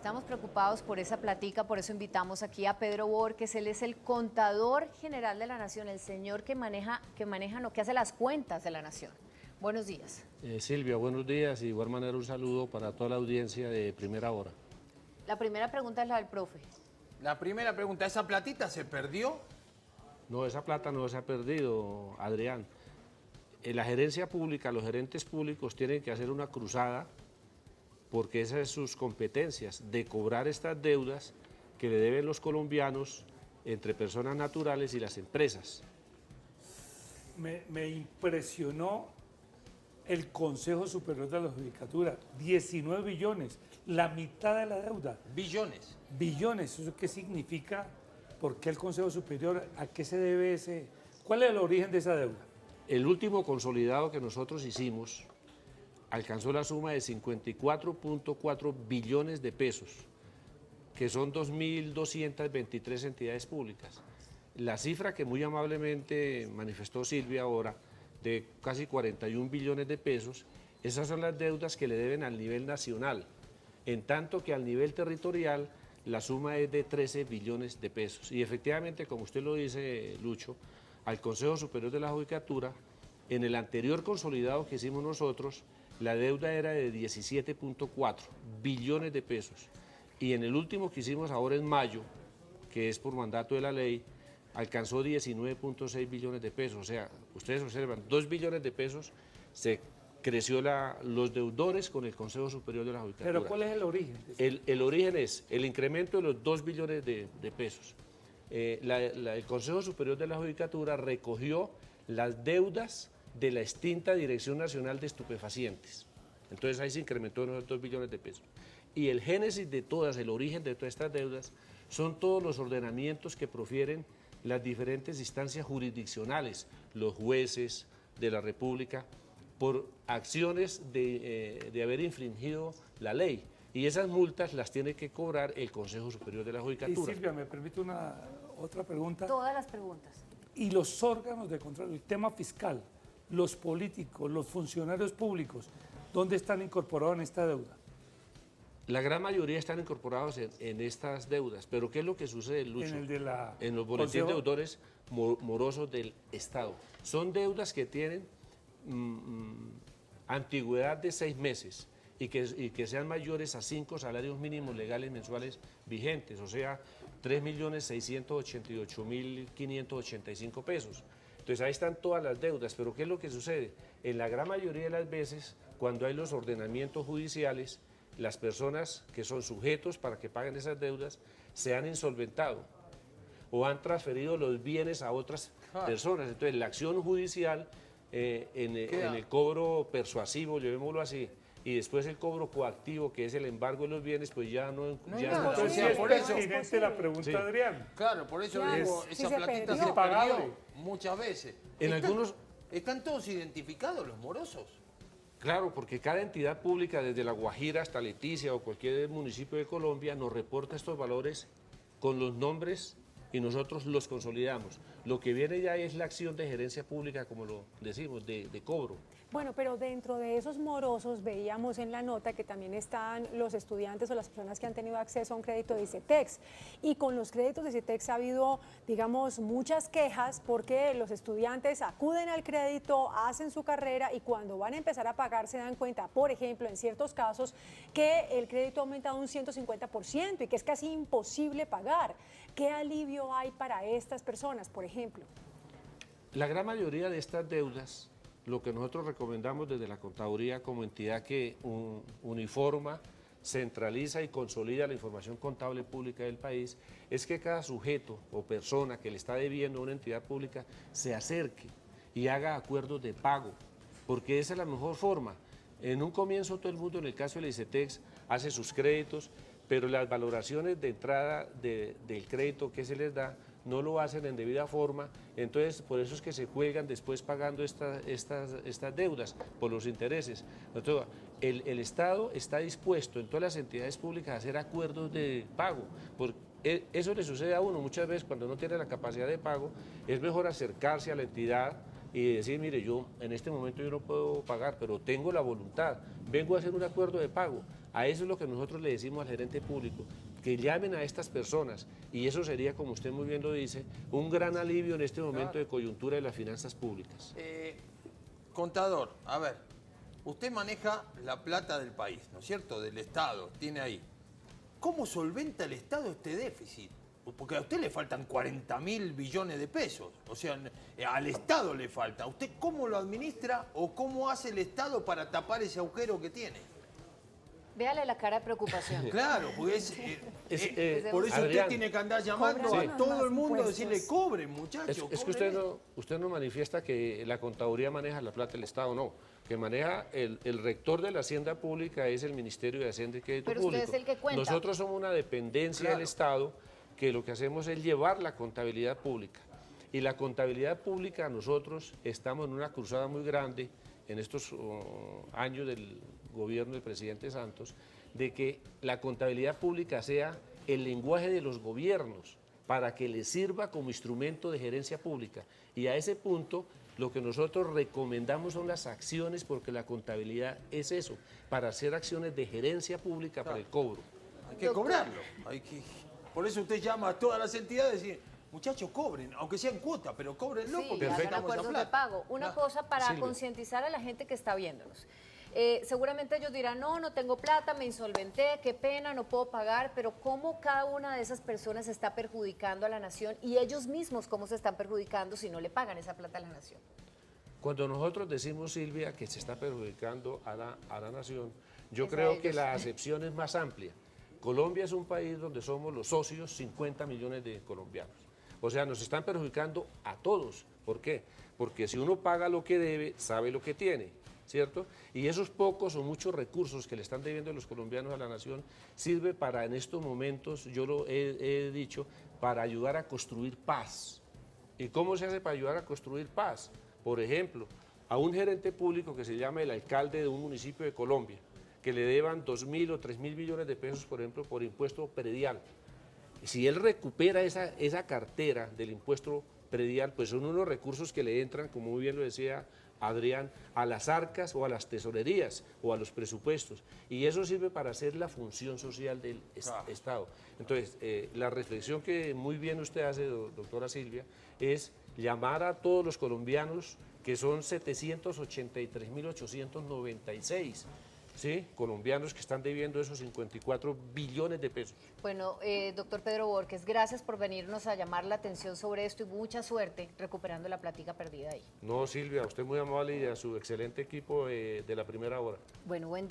Estamos preocupados por esa platica, por eso invitamos aquí a Pedro Borges. Él es el contador general de la Nación, el señor que hace las cuentas de la Nación. Buenos días. Silvia, buenos días y de igual manera un saludo para toda la audiencia de Primera Hora. La primera pregunta es la del profe. La primera pregunta, ¿esa platita se perdió? No, esa plata no se ha perdido, Adrián. En la gerencia pública, los gerentes públicos tienen que hacer una cruzada porque esas son sus competencias, de cobrar estas deudas que le deben los colombianos entre personas naturales y las empresas. Me impresionó el Consejo Superior de la Judicatura, 19 billones, la mitad de la deuda. Billones. Billones, ¿eso qué significa? ¿Por qué el Consejo Superior? ¿A qué se debe ese? ¿Cuál es el origen de esa deuda? El último consolidado que nosotros hicimos alcanzó la suma de 54.4 billones de pesos, que son 2.223 entidades públicas. La cifra que muy amablemente manifestó Silvia ahora, de casi 41 billones de pesos, esas son las deudas que le deben al nivel nacional, en tanto que al nivel territorial la suma es de 13 billones de pesos. Y efectivamente, como usted lo dice, Lucho, al Consejo Superior de la Judicatura, en el anterior consolidado que hicimos nosotros, la deuda era de 17.4 billones de pesos. Y en el último que hicimos ahora en mayo, que es por mandato de la ley, alcanzó 19.6 billones de pesos. O sea, ustedes observan, 2 billones de pesos se creció los deudores con el Consejo Superior de la Judicatura. ¿Pero cuál es el origen? El origen es el incremento de los 2 billones de pesos. El Consejo Superior de la Judicatura recogió las deudas de la extinta Dirección Nacional de Estupefacientes. Entonces ahí se incrementó en los 2 billones de pesos. Y el génesis de todas, el origen de todas estas deudas, son todos los ordenamientos que profieren las diferentes instancias jurisdiccionales, los jueces de la República, por acciones de haber infringido la ley. Y esas multas las tiene que cobrar el Consejo Superior de la Judicatura. Y Silvia, ¿me permite otra pregunta? Todas las preguntas. Y los órganos de control, el tema fiscal, los políticos, los funcionarios públicos, ¿dónde están incorporados en esta deuda? La gran mayoría están incorporados en estas deudas, pero ¿qué es lo que sucede, Lucho? En los boletines deudores morosos del Estado. Son deudas que tienen antigüedad de 6 meses y que sean mayores a 5 salarios mínimos legales mensuales vigentes, o sea, 3.688.585 pesos. Entonces ahí están todas las deudas, pero ¿qué es lo que sucede? En la gran mayoría de las veces, cuando hay los ordenamientos judiciales, las personas que son sujetos para que paguen esas deudas se han insolventado o han transferido los bienes a otras personas. Entonces la acción judicial en el cobro persuasivo, llevémoslo así, y después el cobro coactivo, que es el embargo de los bienes, pues ya no... Entonces, por eso la pregunta, sí. Adrián. Claro, por eso digo, esa platita se perdió muchas veces. ¿Están todos identificados los morosos? Claro, porque cada entidad pública, desde La Guajira hasta Leticia o cualquier municipio de Colombia, nos reporta estos valores con los nombres y nosotros los consolidamos. Lo que viene ya es la acción de gerencia pública, como lo decimos, de cobro. Bueno, pero dentro de esos morosos veíamos en la nota que también están los estudiantes o las personas que han tenido acceso a un crédito de ICETEX. Y con los créditos de ICETEX ha habido, digamos, muchas quejas porque los estudiantes acuden al crédito, hacen su carrera y cuando van a empezar a pagar se dan cuenta, por ejemplo, en ciertos casos, que el crédito ha aumentado un 150% y que es casi imposible pagar. ¿Qué alivio hay para estas personas, por ejemplo? La gran mayoría de estas deudas, lo que nosotros recomendamos desde la Contaduría como entidad que uniforma, centraliza y consolida la información contable pública del país, es que cada sujeto o persona que le está debiendo a una entidad pública se acerque y haga acuerdos de pago, porque esa es la mejor forma. En un comienzo todo el mundo, en el caso del ICETEX, hace sus créditos, pero las valoraciones de entrada del crédito que se les da no lo hacen en debida forma, entonces por eso es que se cuelgan después pagando estas deudas por los intereses. Entonces, el Estado está dispuesto en todas las entidades públicas a hacer acuerdos de pago, porque eso le sucede a uno muchas veces cuando no tiene la capacidad de pago, es mejor acercarse a la entidad y decir, mire, yo en este momento yo no puedo pagar, pero tengo la voluntad, vengo a hacer un acuerdo de pago. A eso es lo que nosotros le decimos al gerente público, que llamen a estas personas, y eso sería, como usted muy bien lo dice, un gran alivio en este momento de coyuntura de las finanzas públicas. Contador, a ver, usted maneja la plata del país, ¿no es cierto?, del Estado, tiene ahí. ¿Cómo solventa el Estado este déficit? Porque a usted le faltan 40.000 billones de pesos, o sea, al Estado le falta. ¿Usted cómo lo administra o cómo hace el Estado para tapar ese agujero que tiene? Véale la cara de preocupación. Claro, porque por eso Adrián, usted tiene que andar llamando Cobran a todo más el mundo a impuestos. decirle, cobren, muchachos. Es que usted no manifiesta que la contaduría maneja la plata del Estado, no. Que maneja el rector de la Hacienda Pública es el Ministerio de Hacienda y Crédito Pero Público. usted es el que cuenta. Nosotros somos una dependencia del Estado que lo que hacemos es llevar la contabilidad pública. Y la contabilidad pública, nosotros estamos en una cruzada muy grande en estos años del gobierno del presidente Santos, de que la contabilidad pública sea el lenguaje de los gobiernos para que les sirva como instrumento de gerencia pública. Y a ese punto, lo que nosotros recomendamos son las acciones, porque la contabilidad es eso, para hacer acciones de gerencia pública para el cobro. Hay que cobrarlo. Por eso usted llama a todas las entidades y dice, muchachos, cobren, aunque sea en cuota, pero cóbrenlo Sí, porque hagan necesitamos esa acuerdos de plata. pago. Una cosa para Silvia. concientizar a la gente que está viéndonos. Seguramente ellos dirán, no tengo plata, me insolventé, qué pena, no puedo pagar, pero ¿cómo cada una de esas personas está perjudicando a la nación y ellos mismos cómo se están perjudicando si no le pagan esa plata a la nación? Cuando nosotros decimos, Silvia, que se está perjudicando a la nación, yo Es a creo que ellos. la acepción es más amplia. Colombia es un país donde somos los socios 50 millones de colombianos. O sea, nos están perjudicando a todos. ¿Por qué? Porque si uno paga lo que debe, sabe lo que tiene, ¿cierto? Y esos pocos o muchos recursos que le están debiendo los colombianos a la nación sirve para, en estos momentos, yo lo he dicho, para ayudar a construir paz. ¿Y cómo se hace para ayudar a construir paz? Por ejemplo, a un gerente público que se llama el alcalde de un municipio de Colombia, que le deban 2.000 o 3.000 millones de pesos, por ejemplo, por impuesto predial. Si él recupera esa cartera del impuesto predial, pues son unos recursos que le entran, como muy bien lo decía Adrián, a las arcas o a las tesorerías o a los presupuestos. Y eso sirve para hacer la función social del Estado. Entonces, la reflexión que muy bien usted hace, doctora Silvia, es llamar a todos los colombianos, que son 783.896, ¿sí?, colombianos que están debiendo esos 54 billones de pesos. Bueno, doctor Pedro Borges, gracias por venirnos a llamar la atención sobre esto y mucha suerte recuperando la platica perdida ahí. No, Silvia, usted muy amable y a su excelente equipo de la primera hora. Bueno, buen día.